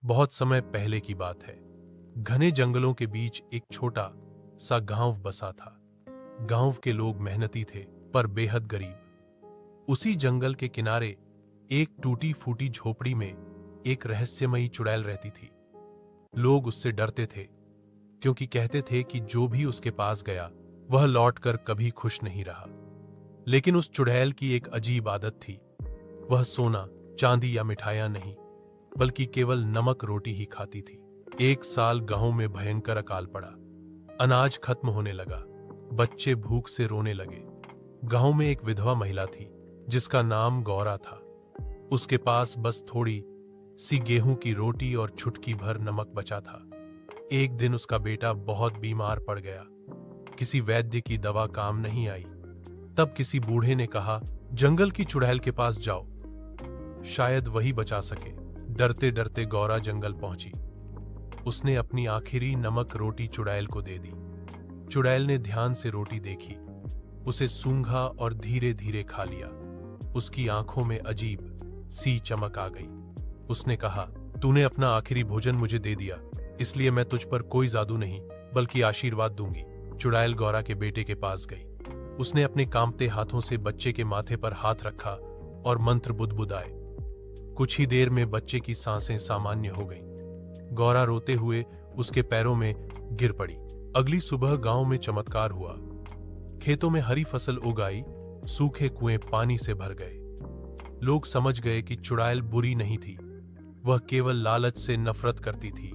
बहुत समय पहले की बात है। घने जंगलों के बीच एक छोटा सा गांव बसा था। गांव के लोग मेहनती थे पर बेहद गरीब। उसी जंगल के किनारे एक टूटी फूटी झोपड़ी में एक रहस्यमयी चुड़ैल रहती थी। लोग उससे डरते थे क्योंकि कहते थे कि जो भी उसके पास गया वह लौटकर कभी खुश नहीं रहा। लेकिन उस चुड़ैल की एक अजीब आदत थी। वह सोना, चांदी या मिठाइयां नहीं बल्कि केवल नमक रोटी ही खाती थी। एक साल गांव में भयंकर अकाल पड़ा। अनाज खत्म होने लगा। बच्चे भूख से रोने लगे। गांव में एक विधवा महिला थी जिसका नाम गौरा था। उसके पास बस थोड़ी सी गेहूं की रोटी और चुटकी भर नमक बचा था। एक दिन उसका बेटा बहुत बीमार पड़ गया। किसी वैद्य की दवा काम नहीं आई। तब किसी बूढ़े ने कहा, जंगल की चुड़ैल के पास जाओ, शायद वही बचा सके। डरते डरते गौरा जंगल पहुंची। उसने अपनी आखिरी नमक रोटी चुड़ैल को दे दी। चुड़ैल ने ध्यान से रोटी देखी, उसे सूंघा और धीरे धीरे खा लिया। उसकी आंखों में अजीब सी चमक आ गई। उसने कहा, तूने अपना आखिरी भोजन मुझे दे दिया, इसलिए मैं तुझ पर कोई जादू नहीं बल्कि आशीर्वाद दूंगी। चुड़ैल गौरा के बेटे के पास गई। उसने अपने कांपते हाथों से बच्चे के माथे पर हाथ रखा और मंत्र बुदबुदाए। कुछ ही देर में बच्चे की सांसें सामान्य हो गईं। गौरा रोते हुए उसके पैरों में गिर पड़ी। अगली सुबह गांव में चमत्कार हुआ। खेतों में हरी फसल उगाई, सूखे कुएं पानी से भर गए। लोग समझ गए कि चुड़ैल बुरी नहीं थी, वह केवल लालच से नफरत करती थी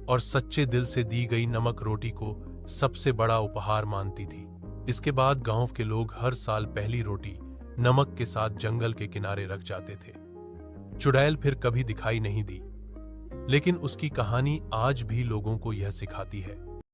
और सच्चे दिल से दी गई नमक रोटी को सबसे बड़ा उपहार मानती थी। इसके बाद गांव के लोग हर साल पहली रोटी नमक के साथ जंगल के किनारे रख जाते थे। चुड़ैल फिर कभी दिखाई नहीं दी, लेकिन उसकी कहानी आज भी लोगों को यह सिखाती है